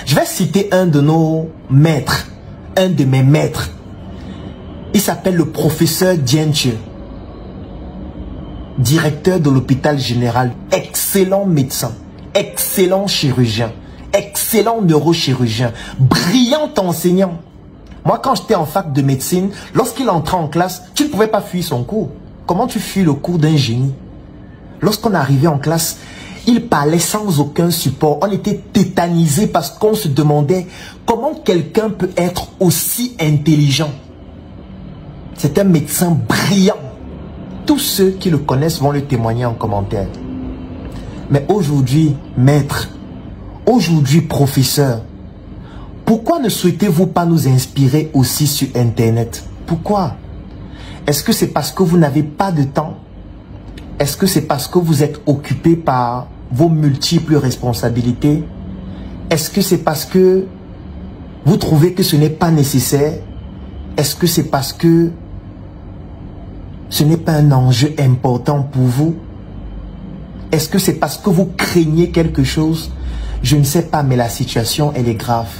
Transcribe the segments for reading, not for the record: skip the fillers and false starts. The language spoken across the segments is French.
Je vais citer un de nos maîtres, un de mes maîtres. Il s'appelle le professeur Dientche, directeur de l'hôpital général. Excellent médecin, excellent chirurgien, excellent neurochirurgien, brillant enseignant. Moi, quand j'étais en fac de médecine, lorsqu'il entrait en classe, tu ne pouvais pas fuir son cours. Comment tu fuis le cours d'un génie? Lorsqu'on arrivait en classe, il parlait sans aucun support. On était tétanisé parce qu'on se demandait comment quelqu'un peut être aussi intelligent. C'est un médecin brillant. Tous ceux qui le connaissent vont le témoigner en commentaire. Mais aujourd'hui, maître, aujourd'hui, professeur, pourquoi ne souhaitez-vous pas nous inspirer aussi sur Internet? Pourquoi? Est-ce que c'est parce que vous n'avez pas de temps? Est-ce que c'est parce que vous êtes occupé par vos multiples responsabilités? Est-ce que c'est parce que vous trouvez que ce n'est pas nécessaire? Est-ce que c'est parce que ce n'est pas un enjeu important pour vous? Est-ce que c'est parce que vous craignez quelque chose? Je ne sais pas, mais la situation, elle est grave.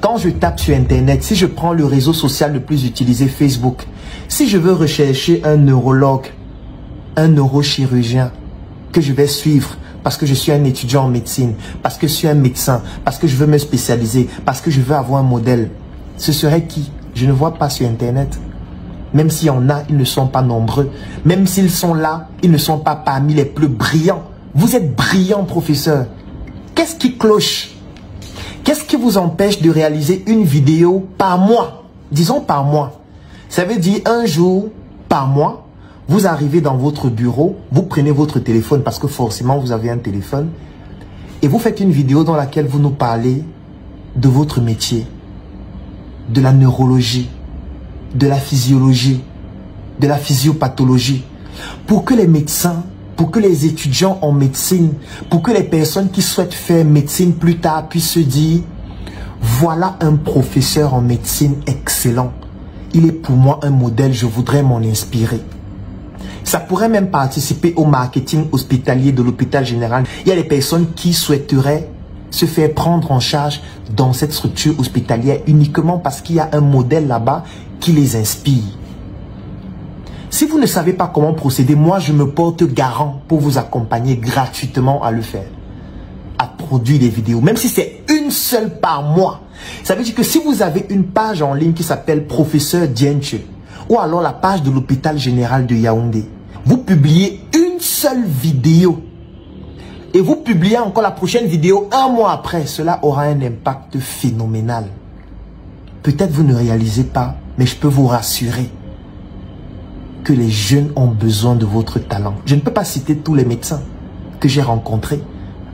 Quand je tape sur Internet, si je prends le réseau social le plus utilisé, Facebook, si je veux rechercher un neurologue, un neurochirurgien que je vais suivre parce que je suis un étudiant en médecine, parce que je suis un médecin, parce que je veux me spécialiser, parce que je veux avoir un modèle, ce serait qui? Je ne vois pas sur Internet. Même s'il y en a, ils ne sont pas nombreux. Même s'ils sont là, ils ne sont pas parmi les plus brillants. Vous êtes brillant, professeur. Qu'est-ce qui cloche? Qu'est-ce qui vous empêche de réaliser une vidéo par mois? Disons par mois. Ça veut dire un jour par mois, vous arrivez dans votre bureau, vous prenez votre téléphone parce que forcément vous avez un téléphone et vous faites une vidéo dans laquelle vous nous parlez de votre métier, de la neurologie, de la physiologie, de la physiopathologie, pour que les médecins, pour que les étudiants en médecine, pour que les personnes qui souhaitent faire médecine plus tard puissent se dire, voilà un professeur en médecine excellent. Il est pour moi un modèle, je voudrais m'en inspirer. Ça pourrait même participer au marketing hospitalier de l'hôpital général. Il y a des personnes qui souhaiteraient se faire prendre en charge dans cette structure hospitalière uniquement parce qu'il y a un modèle là-bas qui les inspire. Si vous ne savez pas comment procéder, moi je me porte garant pour vous accompagner gratuitement à le faire. À produire des vidéos, même si c'est une seule par mois. Ça veut dire que si vous avez une page en ligne qui s'appelle Professeur Dientche, ou alors la page de l'hôpital général de Yaoundé, vous publiez une seule vidéo et vous publiez encore la prochaine vidéo un mois après, cela aura un impact phénoménal. Peut-être vous ne réalisez pas, mais je peux vous rassurer que les jeunes ont besoin de votre talent. Je ne peux pas citer tous les médecins que j'ai rencontrés.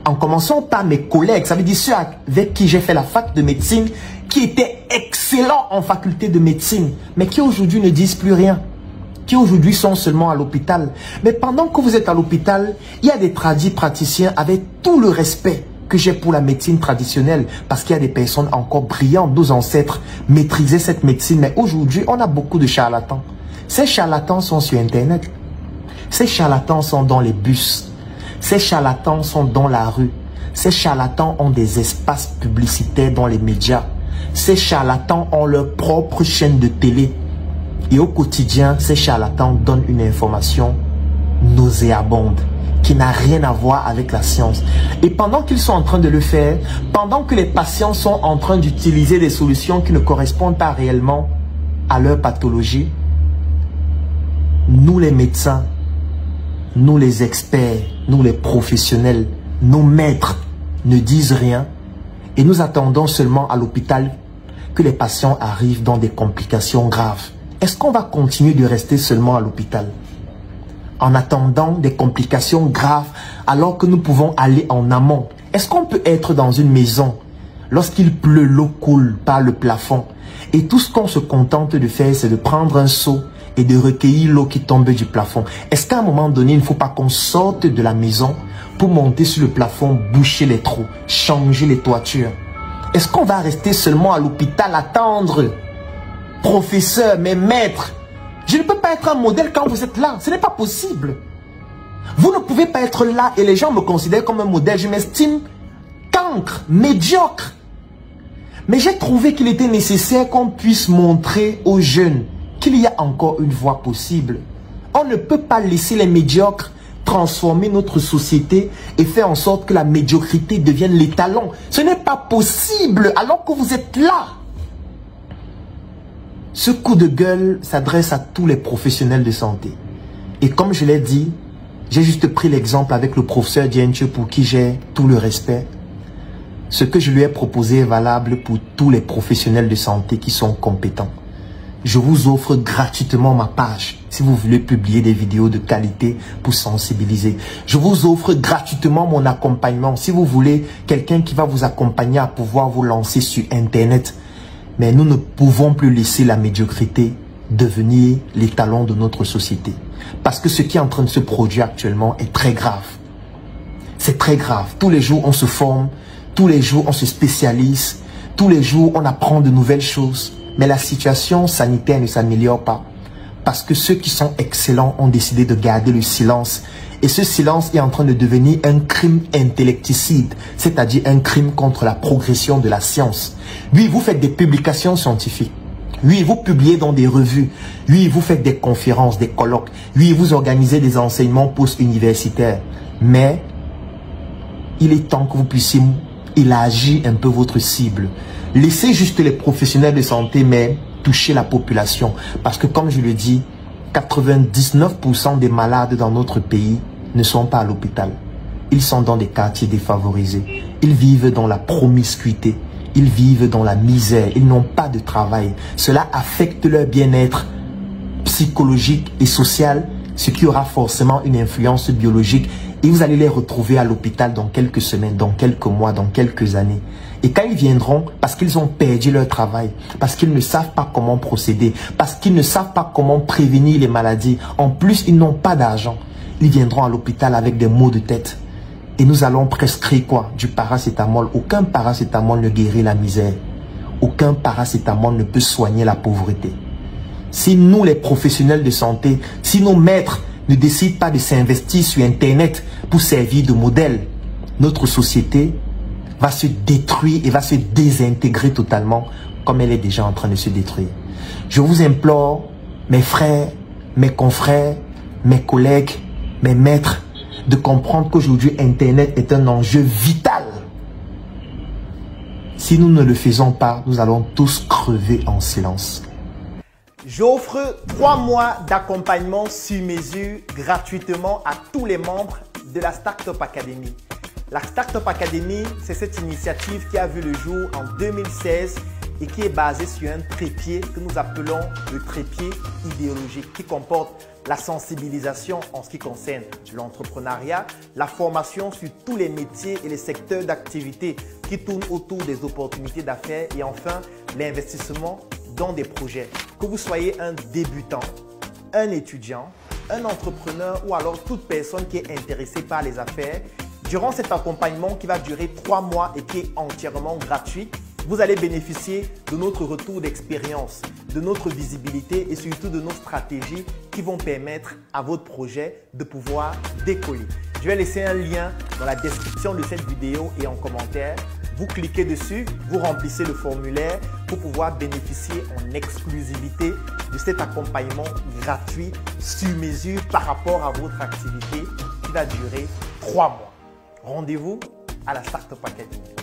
En commençant par mes collègues, ça veut dire ceux avec qui j'ai fait la fac de médecine, qui étaient excellents en faculté de médecine, mais qui aujourd'hui ne disent plus rien, qui aujourd'hui sont seulement à l'hôpital. Mais pendant que vous êtes à l'hôpital, il y a des praticiens avec tout le respect que j'ai pour la médecine traditionnelle, parce qu'il y a des personnes encore brillantes. Nos ancêtres maîtrisaient cette médecine, mais aujourd'hui, on a beaucoup de charlatans. Ces charlatans sont sur Internet. Ces charlatans sont dans les bus. Ces charlatans sont dans la rue. Ces charlatans ont des espaces publicitaires dans les médias. Ces charlatans ont leur propre chaîne de télé. Et au quotidien, ces charlatans donnent une information nauséabonde qui n'a rien à voir avec la science. Et pendant qu'ils sont en train de le faire, pendant que les patients sont en train d'utiliser des solutions qui ne correspondent pas réellement à leur pathologie, nous les médecins, nous les experts, nous les professionnels, nos maîtres ne disent rien et nous attendons seulement à l'hôpital que les patients arrivent dans des complications graves. Est-ce qu'on va continuer de rester seulement à l'hôpital en attendant des complications graves alors que nous pouvons aller en amont? Est-ce qu'on peut être dans une maison lorsqu'il pleut, l'eau coule par le plafond et tout ce qu'on se contente de faire, c'est de prendre un seau et de recueillir l'eau qui tombe du plafond? Est-ce qu'à un moment donné, il ne faut pas qu'on sorte de la maison pour monter sur le plafond, boucher les trous, changer les toitures? Est-ce qu'on va rester seulement à l'hôpital, attendre? Professeur, mais maître, je ne peux pas être un modèle quand vous êtes là. Ce n'est pas possible. Vous ne pouvez pas être là et les gens me considèrent comme un modèle. Je m'estime cancre, médiocre. Mais j'ai trouvé qu'il était nécessaire qu'on puisse montrer aux jeunes qu'il y a encore une voie possible. On ne peut pas laisser les médiocres transformer notre société et faire en sorte que la médiocrité devienne l'étalon. Ce n'est pas possible alors que vous êtes là. Ce coup de gueule s'adresse à tous les professionnels de santé. Et comme je l'ai dit, j'ai juste pris l'exemple avec le professeur Dientche pour qui j'ai tout le respect. Ce que je lui ai proposé est valable pour tous les professionnels de santé qui sont compétents. Je vous offre gratuitement ma page si vous voulez publier des vidéos de qualité pour sensibiliser. Je vous offre gratuitement mon accompagnement si vous voulez quelqu'un qui va vous accompagner à pouvoir vous lancer sur Internet. Mais nous ne pouvons plus laisser la médiocrité devenir l'étalon de notre société. Parce que ce qui est en train de se produire actuellement est très grave. C'est très grave. Tous les jours, on se forme. Tous les jours, on se spécialise. Tous les jours, on apprend de nouvelles choses. Mais la situation sanitaire ne s'améliore pas. Parce que ceux qui sont excellents ont décidé de garder le silence. Et ce silence est en train de devenir un crime intellecticide. C'est-à-dire un crime contre la progression de la science. Oui, vous faites des publications scientifiques. Oui, vous publiez dans des revues. Oui, vous faites des conférences, des colloques. Oui, vous organisez des enseignements post-universitaires. Mais il est temps que vous puissiez élargir un peu votre cible. Laissez juste les professionnels de santé, mais toucher la population. Parce que comme je le dis, 99% des malades dans notre pays ne sont pas à l'hôpital. Ils sont dans des quartiers défavorisés. Ils vivent dans la promiscuité. Ils vivent dans la misère. Ils n'ont pas de travail. Cela affecte leur bien-être psychologique et social, ce qui aura forcément une influence biologique. Et vous allez les retrouver à l'hôpital dans quelques semaines, dans quelques mois, dans quelques années. Et quand ils viendront, parce qu'ils ont perdu leur travail, parce qu'ils ne savent pas comment procéder, parce qu'ils ne savent pas comment prévenir les maladies, en plus ils n'ont pas d'argent, ils viendront à l'hôpital avec des maux de tête. Et nous allons prescrire quoi? Du paracétamol. Aucun paracétamol ne guérit la misère. Aucun paracétamol ne peut soigner la pauvreté. Si nous, les professionnels de santé, si nos maîtres ne décident pas de s'investir sur Internet pour servir de modèle, notre société va se détruire et va se désintégrer totalement comme elle est déjà en train de se détruire. Je vous implore, mes frères, mes confrères, mes collègues, mes maîtres, de comprendre qu'aujourd'hui Internet est un enjeu vital. Si nous ne le faisons pas, nous allons tous crever en silence. J'offre 3 mois d'accompagnement sur mesure gratuitement à tous les membres de la Startup Academy. La Startup Academy, c'est cette initiative qui a vu le jour en 2016 et qui est basée sur un trépied que nous appelons le trépied idéologique, qui comporte la sensibilisation en ce qui concerne l'entrepreneuriat, la formation sur tous les métiers et les secteurs d'activité qui tournent autour des opportunités d'affaires et enfin l'investissement dans des projets. Que vous soyez un débutant, un étudiant, un entrepreneur ou alors toute personne qui est intéressée par les affaires, durant cet accompagnement qui va durer 3 mois et qui est entièrement gratuit, vous allez bénéficier de notre retour d'expérience, de notre visibilité et surtout de nos stratégies qui vont permettre à votre projet de pouvoir décoller. Je vais laisser un lien dans la description de cette vidéo et en commentaire. Vous cliquez dessus, vous remplissez le formulaire pour pouvoir bénéficier en exclusivité de cet accompagnement gratuit sur mesure par rapport à votre activité qui va durer 3 mois. Rendez-vous à la Startup Academy.